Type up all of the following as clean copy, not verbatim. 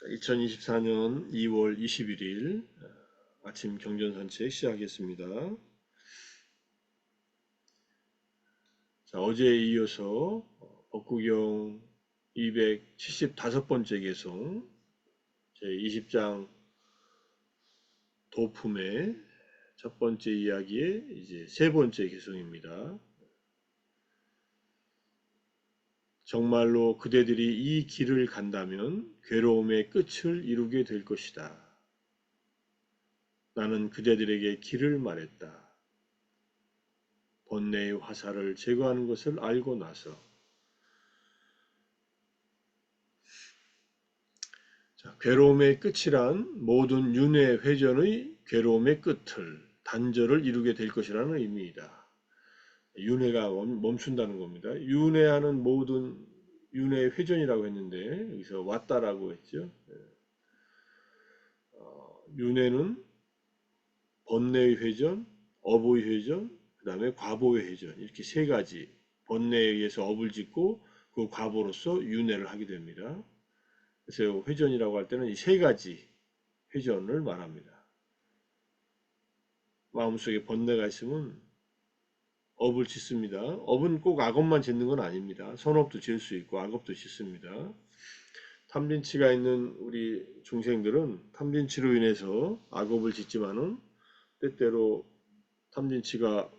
2024년 2월 21일 아침 경전산책 시작하겠습니다. 자, 어제에 이어서 법구경 275번째 개송 제20장 도품의 첫 번째 이야기의 이제 세 번째 개송입니다. 정말로 그대들이 이 길을 간다면 괴로움의 끝을 이루게 될 것이다. 나는 그대들에게 길을 말했다. 번뇌의 화살을 제거하는 것을 알고 나서 괴로움의 끝이란 모든 윤회 회전의 괴로움의 끝을 단절을 이루게 될 것이라는 의미이다. 윤회가 멈춘다는 겁니다. 윤회하는 모든 윤회의 회전이라고 했는데 여기서 왔다라고 했죠. 윤회는 번뇌의 회전, 업의 회전, 그 다음에 과보의 회전 이렇게 세 가지 번뇌에 의해서 업을 짓고 그 과보로서 윤회를 하게 됩니다. 그래서 회전이라고 할 때는 이 세 가지 회전을 말합니다. 마음속에 번뇌가 있으면 업을 짓습니다. 업은 꼭 악업만 짓는 건 아닙니다. 선업도 지을 수 있고 악업도 짓습니다. 탐진치가 있는 우리 중생들은 탐진치로 인해서 악업을 짓지만은 때때로 탐진치가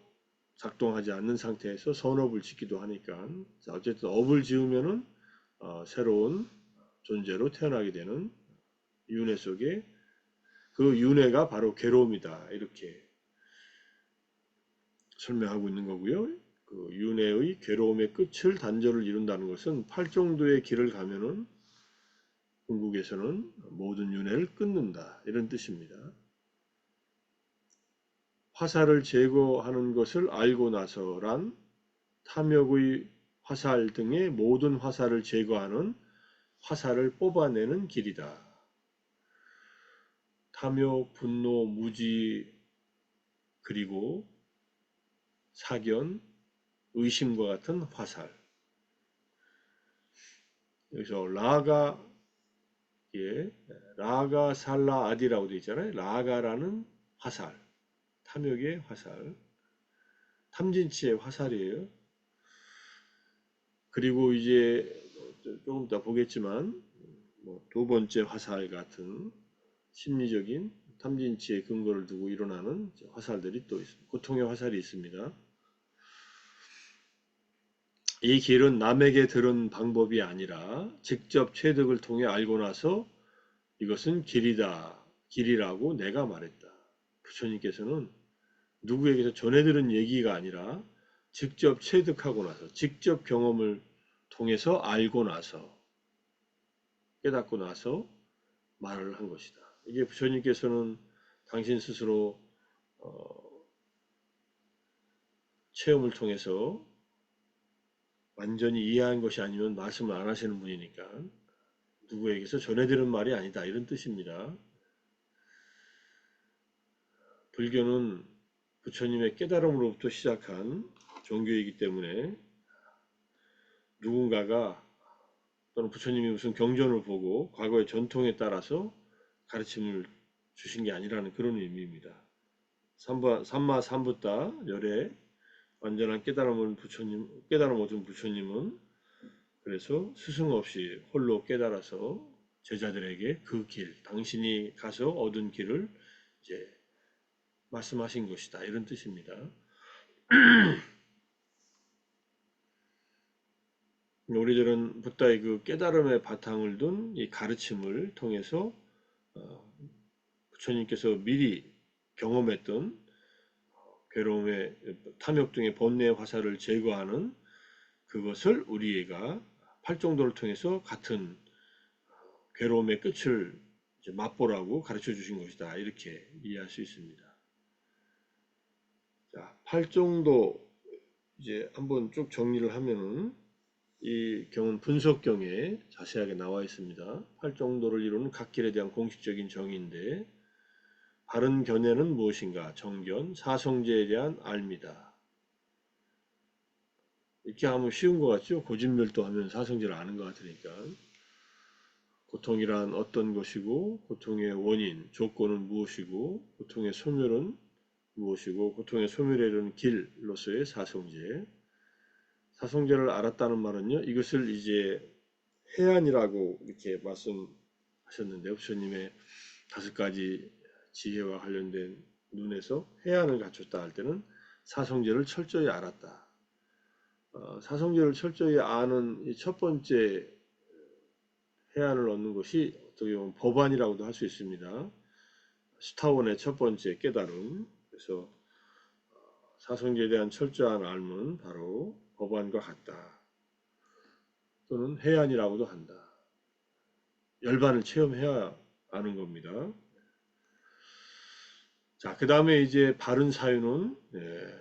작동하지 않는 상태에서 선업을 짓기도 하니까 어쨌든 업을 지으면은 새로운 존재로 태어나게 되는 윤회 속에 그 윤회가 바로 괴로움이다 이렇게 설명하고 있는 거고요. 그 윤회의 괴로움의 끝을 단절을 이룬다는 것은 팔정도의 길을 가면은 궁극에서는 모든 윤회를 끊는다 이런 뜻입니다. 화살을 제거하는 것을 알고 나서란 탐욕의 화살 등의 모든 화살을 제거하는 화살을 뽑아내는 길이다. 탐욕, 분노, 무지, 그리고 사견, 의심과 같은 화살. 여기서 라가 살라 아디라고 되어 있잖아요. 라가라는 화살, 탐욕의 화살, 탐진치의 화살이에요. 그리고 이제 조금 이따 보겠지만 두 번째 화살 같은 심리적인 탐진치의 근거를 두고 일어나는 화살들이 또 있습니다. 고통의 화살이 있습니다. 이 길은 남에게 들은 방법이 아니라 직접 체득을 통해 알고 나서 이것은 길이라고 내가 말했다. 부처님께서는 누구에게서 전해들은 얘기가 아니라 직접 체득하고 나서 직접 경험을 통해서 알고 나서 깨닫고 나서 말을 한 것이다. 이게 부처님께서는 당신 스스로 체험을 통해서 완전히 이해한 것이 아니면 말씀을 안 하시는 분이니까 누구에게서 전해들은 말이 아니다 이런 뜻입니다. 불교는 부처님의 깨달음으로부터 시작한 종교이기 때문에 누군가가 또는 부처님이 무슨 경전을 보고 과거의 전통에 따라서 가르침을 주신 게 아니라는 그런 의미입니다. 삼마 삼부타 열에 완전한 깨달음 얻은 부처님은 그래서 스승 없이 홀로 깨달아서 제자들에게 그 길, 당신이 가서 얻은 길을 이제 말씀하신 것이다. 이런 뜻입니다. 우리들은 붓다의 그 깨달음의 바탕을 둔 이 가르침을 통해서 부처님께서 미리 경험했던 괴로움의 탐욕 등의 번뇌의 화살을 제거하는 그것을 우리가 팔정도를 통해서 같은 괴로움의 끝을 맛보라고 가르쳐 주신 것이다. 이렇게 이해할 수 있습니다. 자, 팔정도 이제 한번 쭉 정리를 하면은 이 경은 분석경에 자세하게 나와 있습니다. 팔정도를 이루는 각 길에 대한 공식적인 정의인데 바른 견해는 무엇인가? 정견, 사성제에 대한 알미다. 이렇게 하면 쉬운 것 같죠? 고진멸도 하면 사성제를 아는 것 같으니까. 고통이란 어떤 것이고, 고통의 원인, 조건은 무엇이고, 고통의 소멸은 무엇이고, 고통의 소멸에 이르는 길로서의 사성제. 사성제를 알았다는 말은요, 이것을 이제 해안이라고 이렇게 말씀하셨는데요. 부처님의 5가지 지혜와 관련된 눈에서 해안을 갖췄다 할 때는 사성제를 철저히 알았다. 사성제를 철저히 아는 이 첫 번째 해안을 얻는 것이 어떻게 보면 법안이라고도 할 수 있습니다. 스타원의 첫 번째 깨달음. 그래서 사성제에 대한 철저한 알문 바로 법안과 같다. 또는 해안이라고도 한다. 열반을 체험해야 아는 겁니다. 자, 그 다음에 이제 바른 사유는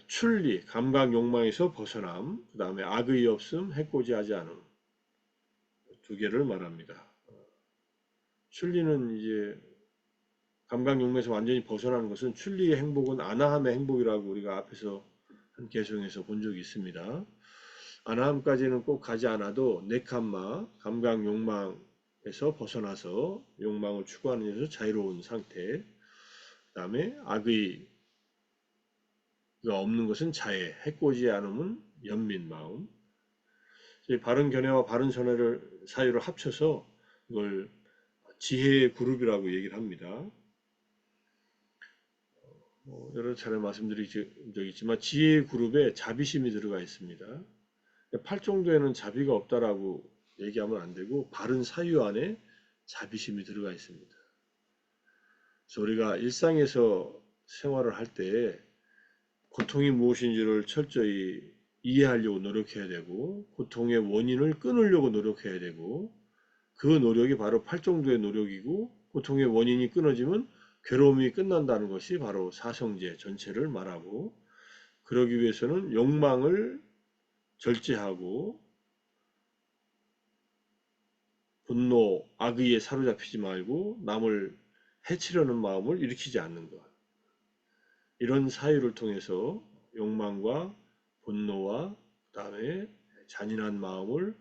출리, 감각 욕망에서 벗어남, 그 다음에 악의 없음, 해코지하지 않음. 2개를 말합니다. 출리는 이제 감각 욕망에서 완전히 벗어나는 것은 출리의 행복은 아나함의 행복이라고 우리가 앞에서 한 개송에서 본 적이 있습니다. 아나함까지는 꼭 가지 않아도 네캄마, 감각 욕망에서 벗어나서 욕망을 추구하는 데서 자유로운 상태. 그 다음에 악의가 없는 것은 자애, 해코지 않음은 연민 마음. 바른 견해와 바른 선회를 사유를 합쳐서 이걸 지혜의 그룹이라고 얘기를 합니다. 여러 차례 말씀드린 적이 있지만 지혜의 그룹에 자비심이 들어가 있습니다. 8정도에는 자비가 없다라고 얘기하면 안 되고 바른 사유 안에 자비심이 들어가 있습니다. 그래서 우리가 일상에서 생활을 할 때 고통이 무엇인지를 철저히 이해하려고 노력해야 되고 고통의 원인을 끊으려고 노력해야 되고 그 노력이 바로 8정도의 노력이고 고통의 원인이 끊어지면 괴로움이 끝난다는 것이 바로 사성제 전체를 말하고 그러기 위해서는 욕망을 절제하고 분노, 악의에 사로잡히지 말고 남을 해치려는 마음을 일으키지 않는 것. 이런 사유를 통해서 욕망과 분노와 그다음에 잔인한 마음을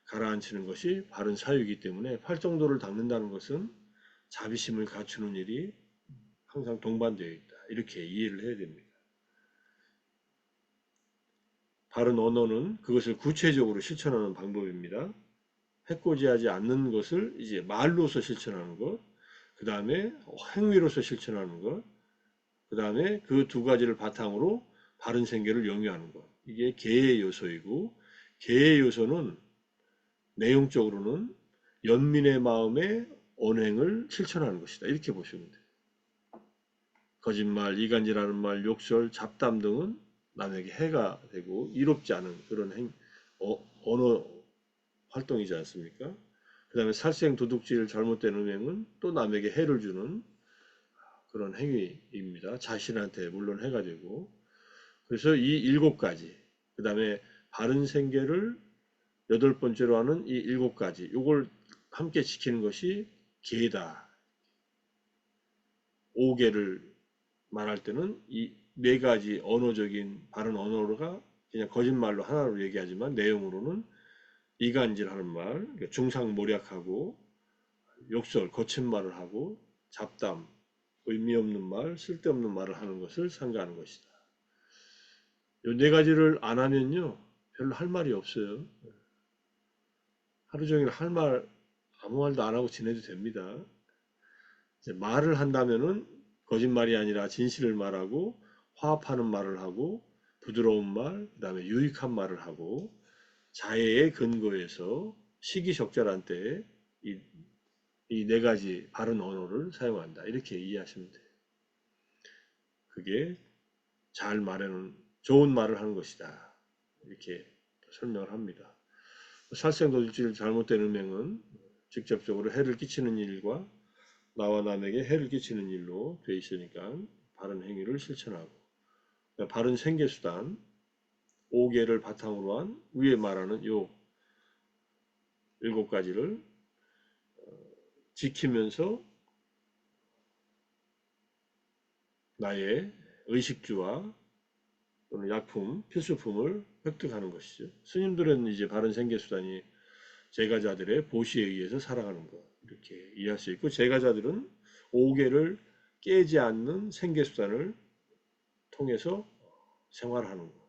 가라앉히는 것이 바른 사유이기 때문에 8정도를 닦는다는 것은 자비심을 갖추는 일이 항상 동반되어 있다. 이렇게 이해를 해야 됩니다. 바른 언어는 그것을 구체적으로 실천하는 방법입니다. 해코지하지 않는 것을 이제 말로서 실천하는 것, 그 다음에 행위로서 실천하는 것, 그 다음에 그 2가지를 바탕으로 바른 생계를 영위하는 것. 이게 계의 요소이고, 계의 요소는 내용적으로는 연민의 마음의 언행을 실천하는 것이다. 이렇게 보시면 돼요. 거짓말, 이간질하는 말, 욕설, 잡담 등은 남에게 해가 되고 이롭지 않은 그런 언어 활동이지 않습니까? 그 다음에 살생, 도둑질, 잘못된 음행은 또 남에게 해를 주는 그런 행위입니다. 자신한테 물론 해가 되고 그래서 이 7가지 그 다음에 바른 생계를 8번째로 하는 이 7가지 요걸 함께 지키는 것이 계다. 5개를 말할 때는 이 4가지 언어적인 바른 언어가 그냥 거짓말로 하나로 얘기하지만 내용으로는 이간질하는 말, 그러니까 중상모략하고 욕설, 거친 말을 하고 잡담, 의미 없는 말, 쓸데없는 말을 하는 것을 삼가하는 것이다. 이 4가지를 안 하면요 별로 할 말이 없어요. 하루 종일 아무 말도 안 하고 지내도 됩니다. 이제 말을 한다면은 거짓말이 아니라 진실을 말하고 화합하는 말을 하고 부드러운 말, 그 다음에 유익한 말을 하고 자애의 근거에서 시기적절한 때에 이 4가지 바른 언어를 사용한다. 이렇게 이해하시면 돼요. 그게 잘 말하는 좋은 말을 하는 것이다. 이렇게 설명을 합니다. 살생도둑질 잘못된 음행은 직접적으로 해를 끼치는 일과 나와 남에게 해를 끼치는 일로 되어 있으니까 바른 행위를 실천하고 바른 생계수단 5개를 바탕으로 한 위에 말하는 요 7가지를 지키면서 나의 의식주와 또는 약품, 필수품을 획득하는 것이죠. 스님들은 이제 바른 생계수단이 제가자들의 보시에 의해서 살아가는 것 이렇게 이해할 수 있고 제가자들은 오계를 깨지 않는 생계수단을 통해서 생활하는 것.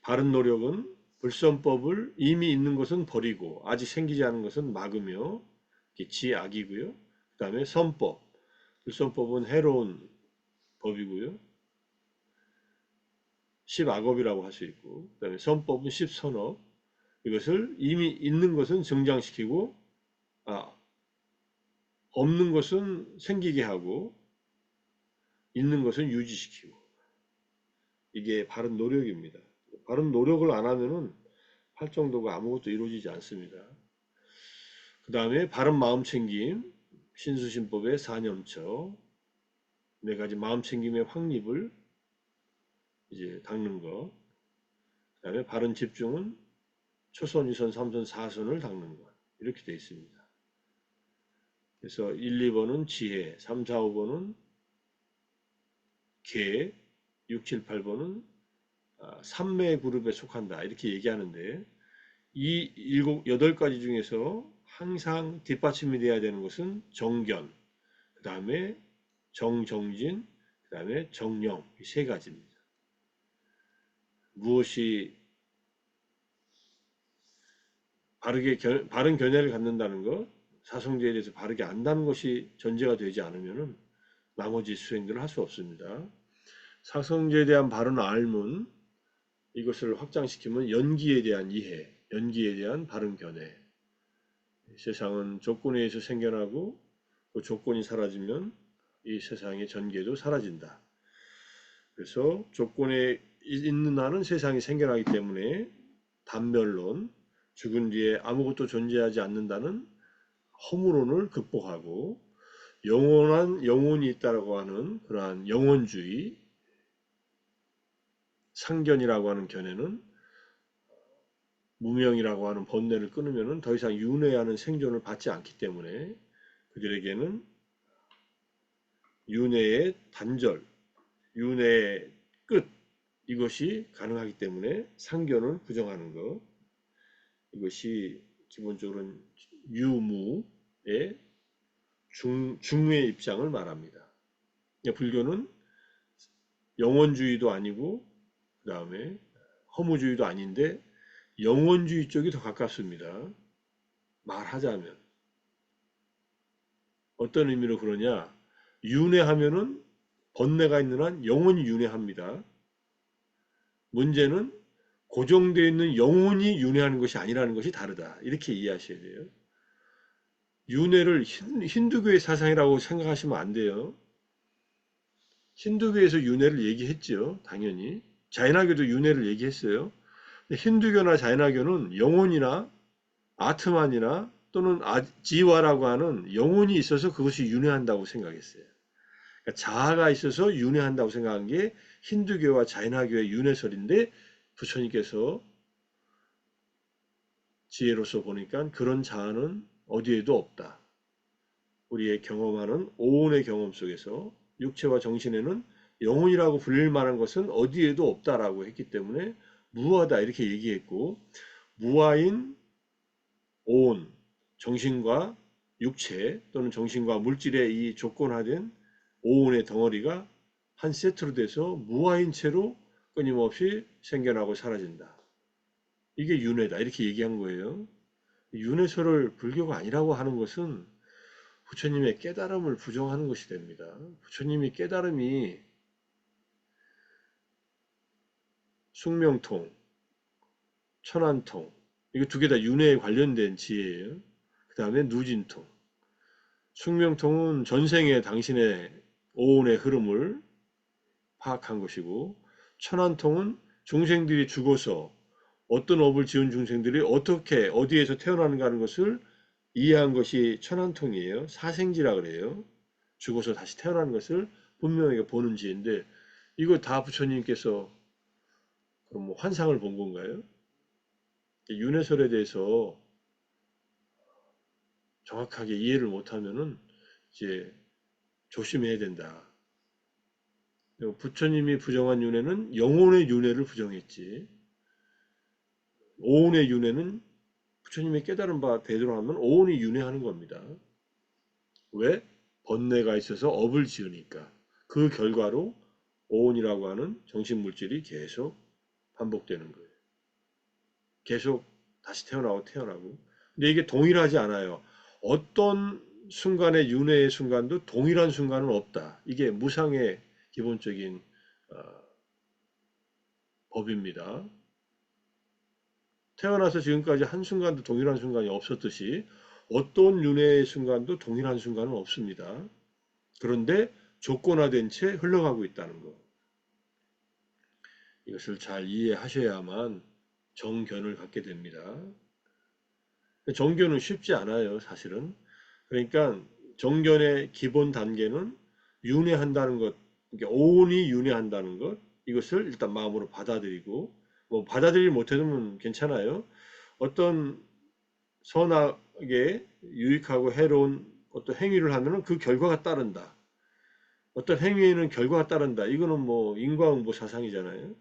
바른 노력은 불선법을 이미 있는 것은 버리고 아직 생기지 않은 것은 막으며 지악이고요. 그 다음에 선법, 불선법은 해로운 법이고요. 십악업이라고 할 수 있고 그 다음에 선법은 십선업 이것을 이미 있는 것은 정장시키고 없는 것은 생기게 하고 있는 것은 유지시키고 이게 바른 노력입니다. 바른 노력을 안 하면은 활정도가 아무것도 이루어지지 않습니다. 그 다음에 바른 마음챙김, 신수신법의 사념처, 네 가지 마음챙김의 확립을 이제 닦는 것. 그 다음에 바른 집중은 초선, 2선, 3선, 4선을 닦는 것. 이렇게 되어 있습니다. 그래서 1, 2번은 지혜, 3, 4, 5번은 계, 6, 7, 8번은 삼매 그룹에 속한다. 이렇게 얘기하는데 이 8가지 중에서 항상 뒷받침이 돼야 되는 것은 정견, 그 다음에 정정진, 그 다음에 정령 이 세 가지입니다. 무엇이 바른 견해를 갖는다는 것, 사성제에 대해서 바르게 안다는 것이 전제가 되지 않으면 나머지 수행들을 할 수 없습니다. 사성제에 대한 바른 알문, 이것을 확장시키면 연기에 대한 이해, 연기에 대한 바른 견해. 세상은 조건에 의해서 생겨나고 그 조건이 사라지면 이 세상의 전개도 사라진다. 그래서 조건에 있는 한은 세상이 생겨나기 때문에 단멸론, 죽은 뒤에 아무것도 존재하지 않는다는 허무론을 극복하고 영원한 영혼이 있다고 하는 그러한 영혼주의, 상견이라고 하는 견해는 무명이라고 하는 번뇌를 끊으면 더 이상 윤회하는 생존을 받지 않기 때문에 그들에게는 윤회의 단절, 윤회의 끝 이것이 가능하기 때문에 상견을 부정하는 것 이것이 기본적으로는 유무의 중의 입장을 말합니다. 불교는 영원주의도 아니고 그 다음에 허무주의도 아닌데 영원주의 쪽이 더 가깝습니다. 말하자면 어떤 의미로 그러냐 윤회하면은 번뇌가 있는 한 영원히 윤회합니다. 문제는 고정되어 있는 영혼이 윤회하는 것이 아니라는 것이 다르다. 이렇게 이해하셔야 돼요. 윤회를 힌두교의 사상이라고 생각하시면 안 돼요. 힌두교에서 윤회를 얘기했죠. 당연히. 자이나교도 윤회를 얘기했어요. 힌두교나 자이나교는 영혼이나 아트만이나 또는 지와라고 하는 영혼이 있어서 그것이 윤회한다고 생각했어요. 그러니까 자아가 있어서 윤회한다고 생각한 게 힌두교와 자이나교의 윤회설인데 부처님께서 지혜로서 보니까 그런 자아는 어디에도 없다. 우리의 경험하는 오온의 경험 속에서 육체와 정신에는 영혼이라고 불릴 만한 것은 어디에도 없다라고 했기 때문에 무하다 이렇게 얘기했고 무아인 오온, 정신과 육체 또는 정신과 물질의 이 조건화된 오온의 덩어리가 한 세트로 돼서 무아인 채로 끊임없이 생겨나고 사라진다. 이게 윤회다 이렇게 얘기한 거예요. 윤회설을 불교가 아니라고 하는 것은 부처님의 깨달음을 부정하는 것이 됩니다. 부처님이 깨달음이 숙명통, 천안통 이거 두 개 다 윤회에 관련된 지혜예요. 그 다음에 누진통. 숙명통은 전생에 당신의 오온의 흐름을 파악한 것이고 천안통은 중생들이 죽어서 어떤 업을 지은 중생들이 어떻게 어디에서 태어나는가 하는 것을 이해한 것이 천안통이에요. 사생지라 그래요. 죽어서 다시 태어나는 것을 분명하게 보는 지인데 이거 다 부처님께서 그럼 뭐 환상을 본 건가요? 윤회설에 대해서 정확하게 이해를 못하면은 이제 조심해야 된다. 부처님이 부정한 윤회는 영혼의 윤회를 부정했지. 오온의 윤회는 부처님의 깨달은 바 대대로 하면 오온이 윤회하는 겁니다. 왜? 번뇌가 있어서 업을 지으니까. 그 결과로 오온이라고 하는 정신물질이 계속 반복되는 거예요. 계속 다시 태어나고 태어나고. 근데 이게 동일하지 않아요. 어떤 순간의 윤회의 순간도 동일한 순간은 없다. 이게 무상의 기본적인 어, 법입니다. 태어나서 지금까지 한순간도 동일한 순간이 없었듯이 어떤 윤회의 순간도 동일한 순간은 없습니다. 그런데 조건화된 채 흘러가고 있다는 것. 이것을 잘 이해하셔야만 정견을 갖게 됩니다. 정견은 쉽지 않아요, 사실은. 그러니까 정견의 기본 단계는 윤회한다는 것, 그러니까 오온이 윤회한다는 것, 이것을 일단 마음으로 받아들이고, 뭐 받아들이지 못해도 괜찮아요. 어떤 선악에 유익하고 해로운 어떤 행위를 하면은 그 결과가 따른다. 어떤 행위에는 결과가 따른다. 이거는 뭐 인과응보 사상이잖아요.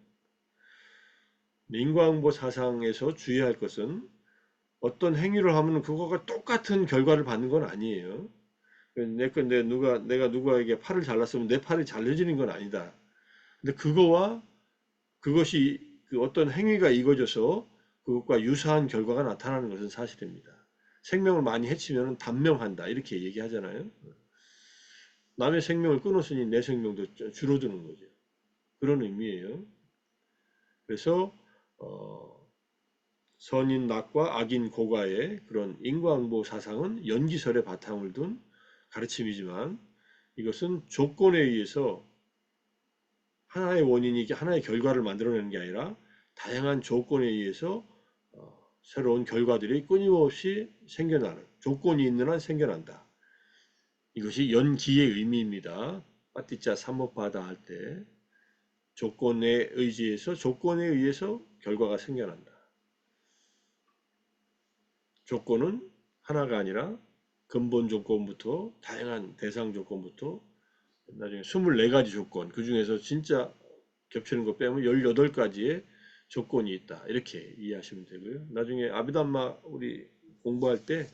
인과응보 사상에서 주의할 것은 어떤 행위를 하면 그거가 똑같은 결과를 받는 건 아니에요. 근데 내가 누구에게 팔을 잘랐으면 내 팔이 잘려지는 건 아니다. 근데 그것이 그 어떤 행위가 이루어져서 그것과 유사한 결과가 나타나는 것은 사실입니다. 생명을 많이 해치면 단명한다. 이렇게 얘기하잖아요. 남의 생명을 끊었으니 내 생명도 줄어드는 거죠. 그런 의미예요. 그래서 어, 선인 낙과 악인 고가의 그런 인과응보 사상은 연기설의 바탕을 둔 가르침이지만 이것은 조건에 의해서 하나의 원인이 하나의 결과를 만들어내는 게 아니라 다양한 조건에 의해서 새로운 결과들이 끊임없이 생겨나는 조건이 있는 한 생겨난다. 이것이 연기의 의미입니다. 빠띠자 삼모파다 할 때 조건에 의해서 결과가 생겨난다. 조건은 하나가 아니라 근본 조건부터 다양한 대상 조건부터 나중에 24가지 조건, 그 중에서 진짜 겹치는 거 빼면 18가지의 조건이 있다. 이렇게 이해하시면 되고요. 나중에 아비담마 우리 공부할 때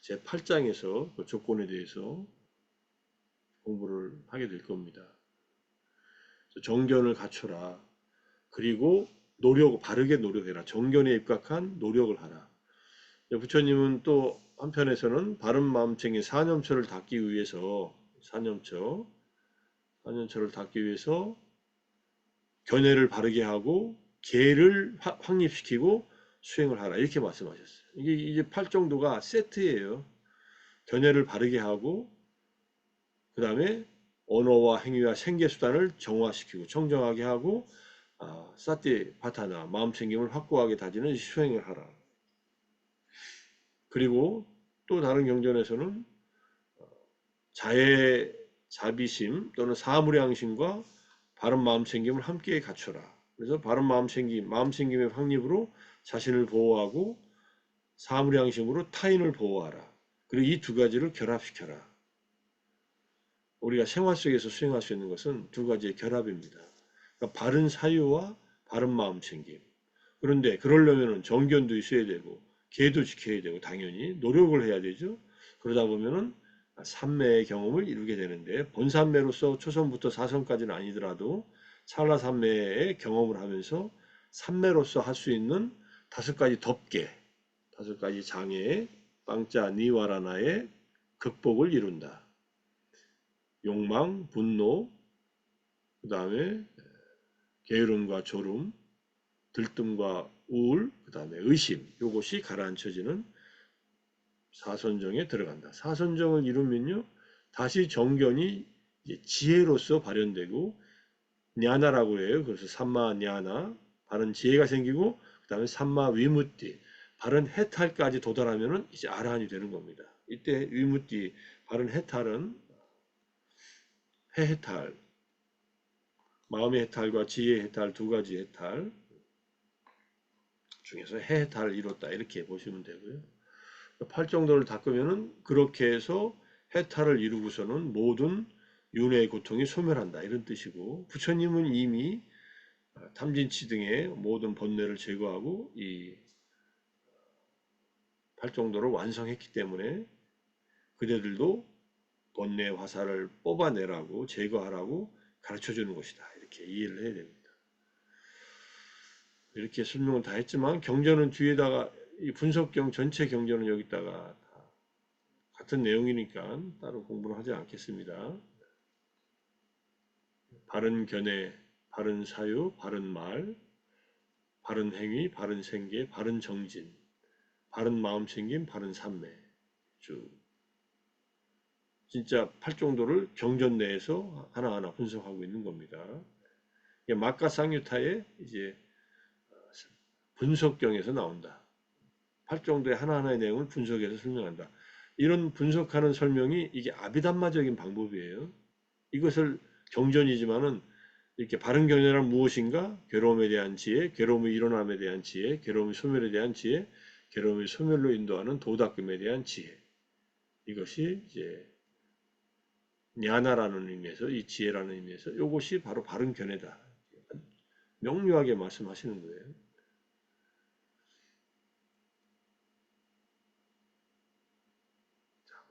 제 8장에서 그 조건에 대해서 공부를 하게 될 겁니다. 정견을 갖춰라. 그리고 바르게 노력해라. 정견에 입각한 노력을 하라. 부처님은 또 한편에서는 바른 마음챙이 사념처를 닦기 위해서 사념처를 닦기 위해서 견해를 바르게 하고 계를 확립시키고 수행을 하라 이렇게 말씀하셨어요. 이게 8정도가 세트예요. 견해를 바르게 하고 그 다음에 언어와 행위와 생계수단을 정화시키고 청정하게 하고 사티 파타나 마음챙김을 확고하게 다지는 수행을 하라. 그리고 또 다른 경전에서는 자애, 자비심 또는 사무량심과 바른 마음챙김을 함께 갖춰라. 그래서 바른 마음챙김의 확립으로 자신을 보호하고 사무량심으로 타인을 보호하라. 그리고 이 두 가지를 결합시켜라. 우리가 생활 속에서 수행할 수 있는 것은 두 가지의 결합입니다. 그러니까 바른 사유와 바른 마음챙김. 그런데 그러려면 정견도 있어야 되고 계도 지켜야 되고 당연히 노력을 해야 되죠. 그러다 보면은 삼매의 경험을 이루게 되는데 본삼매로서 초선부터 사선까지는 아니더라도 찰나삼매의 경험을 하면서 삼매로서 할 수 있는 5가지 덮개, 5가지 장애의 빵자 니와라나의 극복을 이룬다. 욕망, 분노, 그 다음에 게으름과 졸음, 들뜸과 우울, 그 다음에 의심, 이것이 가라앉혀지는 사선정에 들어간다. 사선정을 이루면요, 다시 정견이 지혜로서 발현되고 냐나라고 해요. 그래서 삼마 냐나, 바른 지혜가 생기고 그 다음에 삼마 위무띠, 바른 해탈까지 도달하면은 이제 아라한이 되는 겁니다. 이때 위무띠, 바른 해탈은 해해탈, 마음의 해탈과 지혜의 해탈 2가지 해탈 중에서 해해탈을 이뤘다 이렇게 보시면 되고요. 8정도를 닦으면은 그렇게 해서 해탈을 이루고서는 모든 윤회의 고통이 소멸한다 이런 뜻이고 부처님은 이미 탐진치 등의 모든 번뇌를 제거하고 이 팔정도를 완성했기 때문에 그대들도 번뇌 화살을 뽑아내라고 제거하라고 가르쳐 주는 것이다. 이렇게 이해를 해야 됩니다. 이렇게 설명을 다 했지만 경전은 뒤에다가 이 분석경 전체 경전은 여기다가 같은 내용이니까 따로 공부를 하지 않겠습니다. 바른 견해, 바른 사유, 바른 말, 바른 행위, 바른 생계, 바른 정진, 바른 마음 챙김, 바른 삼매. 쭉 진짜 팔정도를 경전 내에서 하나하나 분석하고 있는 겁니다. 마가상유타의 이제 분석경에서 나온다. 팔정도의 하나하나의 내용을 분석해서 설명한다. 이런 분석하는 설명이 이게 아비담마적인 방법이에요. 이것을 경전이지만은 이렇게 바른 경전이란 무엇인가? 괴로움에 대한 지혜, 괴로움의 일어남에 대한 지혜, 괴로움의 소멸에 대한 지혜, 괴로움의 소멸로 인도하는 도닦음에 대한 지혜. 이것이 이제 냐나라는 의미에서 이 지혜라는 의미에서 이것이 바로 바른 견해다. 명료하게 말씀하시는 거예요.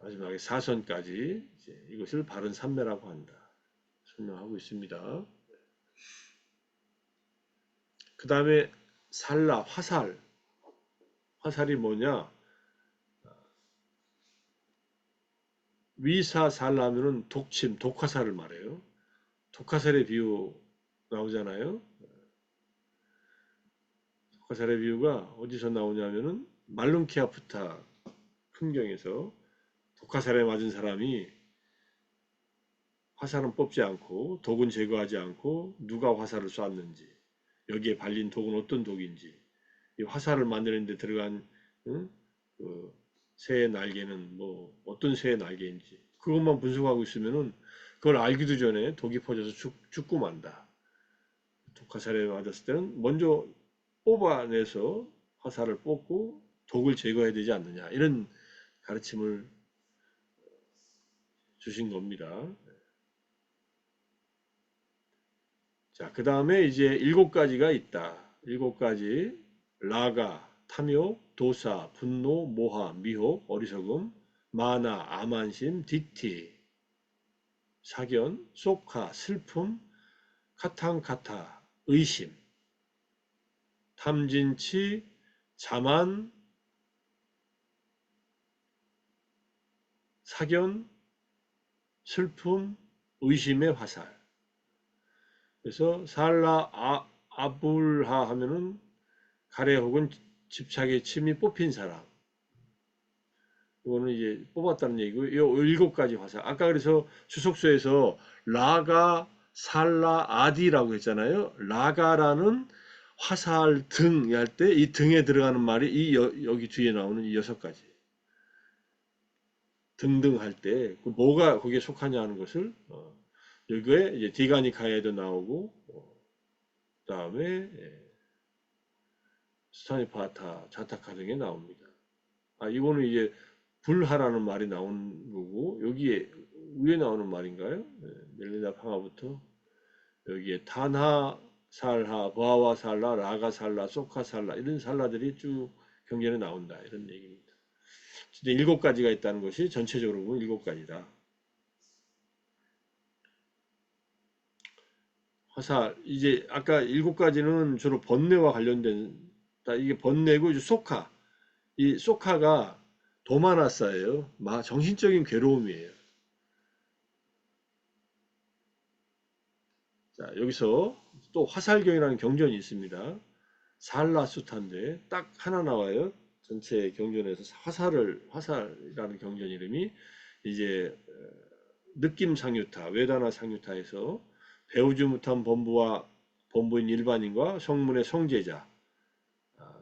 마지막에 사선까지 이것을 바른 삼매라고 한다. 설명하고 있습니다. 그 다음에 살라, 화살. 화살이 뭐냐? 위사살라면은 독침, 독화살을 말해요. 독화살의 비유 나오잖아요. 독화살의 비유가 어디서 나오냐면은 말룬키아프타 풍경에서 독화살에 맞은 사람이 화살은 뽑지 않고 독은 제거하지 않고 누가 화살을 쐈는지 여기에 발린 독은 어떤 독인지 이 화살을 만드는 데 들어간 응? 그 새의 날개는 뭐 어떤 새의 날개인지 그것만 분석하고 있으면은 그걸 알기도 전에 독이 퍼져서 죽고 만다. 독화살에 맞았을 때는 먼저 뽑아내서 화살을 뽑고 독을 제거해야 되지 않느냐 이런 가르침을 주신 겁니다. 자, 그 다음에 이제 7가지가 있다. 7가지. 라가, 탐욕, 도사, 분노, 모하, 미혹, 어리석음, 마나, 아만심, 디티, 사견, 소카, 슬픔, 카탕카타, 의심, 탐진치, 자만, 사견, 슬픔, 의심의 화살. 그래서 살라 아불하 하면은 가래 혹은 집착의 침이 뽑힌 사람. 이거는 이제 뽑았다는 얘기고, 이 7가지 화살. 아까 그래서 주석서에서 라가, 살라, 아디라고 했잖아요. 라가라는 화살 등 할 때 이 등에 들어가는 말이 여기 뒤에 나오는 이 6가지. 등등 할 때, 뭐가 거기에 속하냐 하는 것을, 여기에 이제 디가니카에도 나오고, 그 다음에, 스타니파타, 자타카 등에 나옵니다. 이거는 이제 불하라는 말이 나온 거고 여기에 위에 나오는 말인가요? 멜리나 방하부터 여기에 탄하, 살하, 버하와 살라, 라가 살라, 소카 살라 이런 살라들이 쭉 경전에 나온다 이런 얘기입니다. 근데 7가지가 있다는 것이 전체적으로 보면 7가지다. 화살 이제 아까 7가지는 주로 번뇌와 관련된 이게 번뇌고 이제 소카 이 소카가 도마나사예요. 정신적인 괴로움이에요. 자, 여기서 또 화살경이라는 경전이 있습니다. 살라수타인데 딱 하나 나와요. 전체 경전에서 화살이라는 경전 이름이 이제 느낌 상유타, 외다나 상유타에서 배우지 못한 범부인 일반인과 성문의 성제자,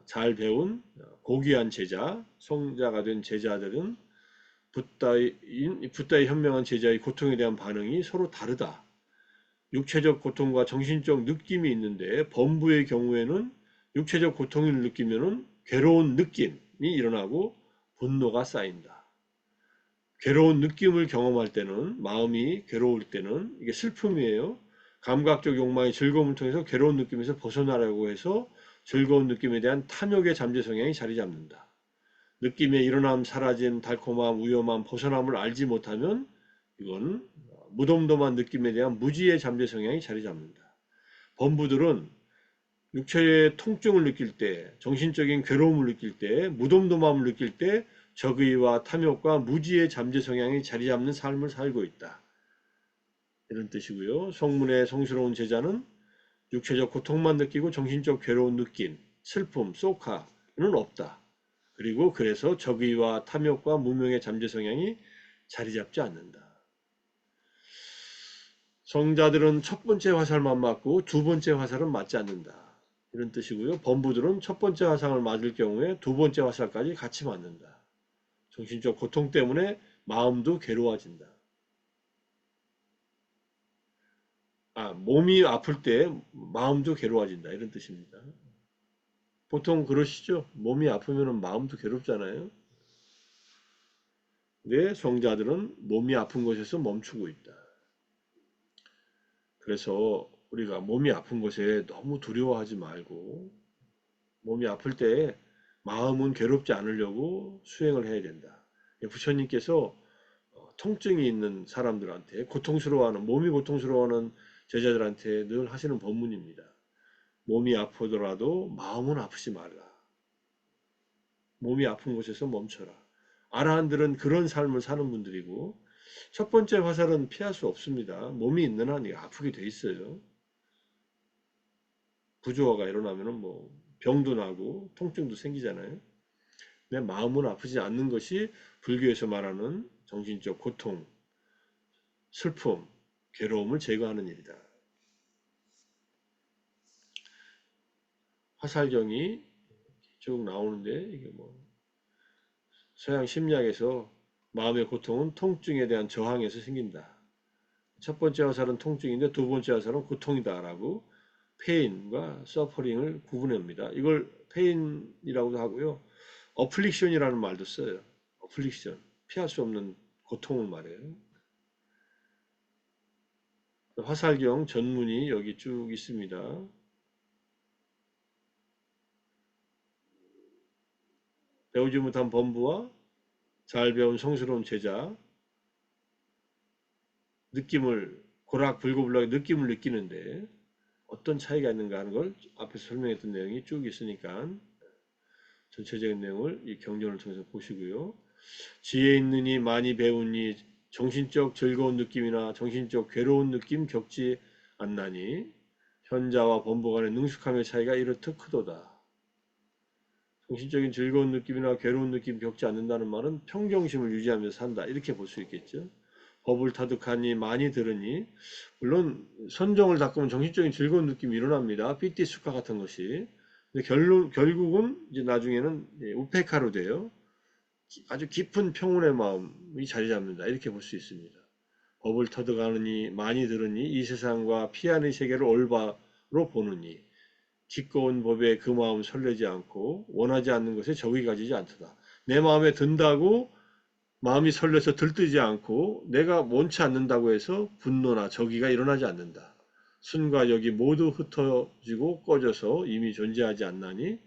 잘 배운 고귀한 제자, 성자가 된 제자들은 붓다의 현명한 제자의 고통에 대한 반응이 서로 다르다. 육체적 고통과 정신적 느낌이 있는데 범부의 경우에는 육체적 고통을 느끼면은 괴로운 느낌이 일어나고 분노가 쌓인다. 괴로운 느낌을 경험할 때는 마음이 괴로울 때는 이게 슬픔이에요. 감각적 욕망의 즐거움을 통해서 괴로운 느낌에서 벗어나려고 해서 즐거운 느낌에 대한 탐욕의 잠재 성향이 자리 잡는다. 느낌의 일어남, 사라짐, 달콤함, 위험함, 벗어남을 알지 못하면 이건 무덤덤한 느낌에 대한 무지의 잠재 성향이 자리 잡는다. 범부들은 육체의 통증을 느낄 때, 정신적인 괴로움을 느낄 때, 무덤덤함을 느낄 때 적의와 탐욕과 무지의 잠재 성향이 자리 잡는 삶을 살고 있다. 이런 뜻이고요. 성문의 성스러운 제자는 육체적 고통만 느끼고 정신적 괴로운 느낌, 슬픔, 쏘카는 없다. 그리고 그래서 적의와 탐욕과 무명의 잠재 성향이 자리 잡지 않는다. 성자들은 첫 번째 화살만 맞고 두 번째 화살은 맞지 않는다. 이런 뜻이고요. 범부들은 첫 번째 화살을 맞을 경우에 두 번째 화살까지 같이 맞는다. 정신적 고통 때문에 마음도 괴로워진다. 몸이 아플 때 마음도 괴로워진다. 이런 뜻입니다. 보통 그러시죠? 몸이 아프면 마음도 괴롭잖아요. 근데 성자들은 몸이 아픈 곳에서 멈추고 있다. 그래서 우리가 몸이 아픈 것에 너무 두려워하지 말고 몸이 아플 때 마음은 괴롭지 않으려고 수행을 해야 된다. 부처님께서 통증이 있는 사람들한테 몸이 고통스러워하는 제자들한테 늘 하시는 법문입니다. 몸이 아프더라도 마음은 아프지 말라. 몸이 아픈 곳에서 멈춰라. 아라한들은 그런 삶을 사는 분들이고 첫 번째 화살은 피할 수 없습니다. 몸이 있는 한 아프게 돼 있어요. 부조화가 일어나면은 뭐 병도 나고 통증도 생기잖아요. 내 마음은 아프지 않는 것이 불교에서 말하는 정신적 고통, 슬픔, 괴로움을 제거하는 일이다. 화살경이 쭉 나오는데 이게 뭐 서양 심리학에서 마음의 고통은 통증에 대한 저항에서 생긴다. 첫 번째 화살은 통증인데 두 번째 화살은 고통이다라고 페인과 서퍼링을 구분합니다. 이걸 페인이라고도 하고요. 어플릭션이라는 말도 써요. 어플릭션. 피할 수 없는 고통을 말해요. 화살경 전문이 여기 쭉 있습니다. 배우지 못한 범부와 잘 배운 성스러운 제자, 느낌을, 고락불고불락의 느낌을 느끼는데 어떤 차이가 있는가 하는 걸 앞에서 설명했던 내용이 쭉 있으니까 전체적인 내용을 이 경전을 통해서 보시고요. 지혜 있느니 많이 배우니 정신적 즐거운 느낌이나 정신적 괴로운 느낌 겪지 않나니 현자와 범부 간의 능숙함의 차이가 이렇듯 크도다. 정신적인 즐거운 느낌이나 괴로운 느낌 겪지 않는다는 말은 평정심을 유지하면서 산다. 이렇게 볼 수 있겠죠. 법을 타득하니 많이 들으니 물론 선정을 닦으면 정신적인 즐거운 느낌이 일어납니다. 삐띠 수카 같은 것이. 근데 결국은 이제 나중에는 우페카로 돼요. 아주 깊은 평온의 마음이 자리 잡는다. 이렇게 볼 수 있습니다. 법을 터득하느니 많이 들으니 이 세상과 피하는 세계를 올바로 보느니 기꺼운 법에 그 마음 설레지 않고 원하지 않는 것에 적이 가지지 않도다. 내 마음에 든다고 마음이 설레서 들뜨지 않고 내가 원치 않는다고 해서 분노나 적의가 일어나지 않는다. 순과 역이 모두 흩어지고 꺼져서 이미 존재하지 않나니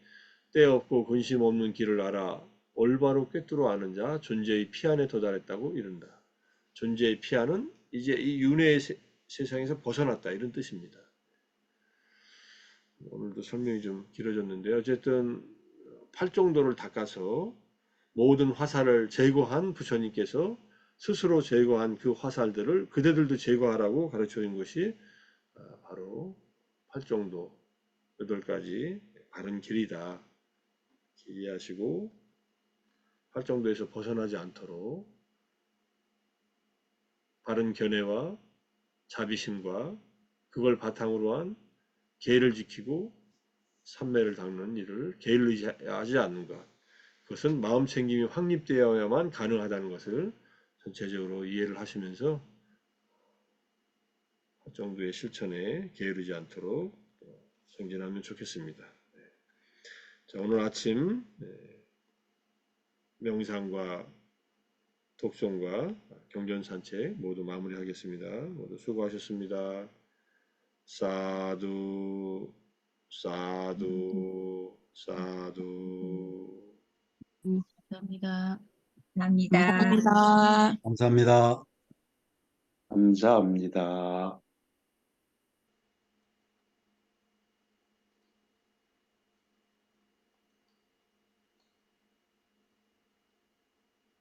때 없고 근심 없는 길을 알아 올바로 꿰뚫어 아는 자 존재의 피안에 도달했다고 이른다. 존재의 피안은 이제 이 윤회의 세상에서 벗어났다 이런 뜻입니다. 오늘도 설명이 좀 길어졌는데 어쨌든 팔정도를 닦아서 모든 화살을 제거한 부처님께서 스스로 제거한 그 화살들을 그대들도 제거하라고 가르쳐 준 것이 바로 팔정도 8가지 바른 길이다. 이해하시고 활정도에서 벗어나지 않도록 바른 견해와 자비심과 그걸 바탕으로 한 계를 지키고 삼매를 닦는 일을 계를 의지하지 않는 것. 그것은 마음 챙김이 확립되어야만 가능하다는 것을 전체적으로 이해를 하시면서 정도의 실천에 게으르지 않도록 성진하면 좋겠습니다. 자, 오늘 아침 명상과 독송과 경전 산책 모두 마무리하겠습니다. 모두 수고하셨습니다. 사두, 사두, 사두. 감사합니다. 감사합니다. 감사합니다. 감사합니다. 감사합니다.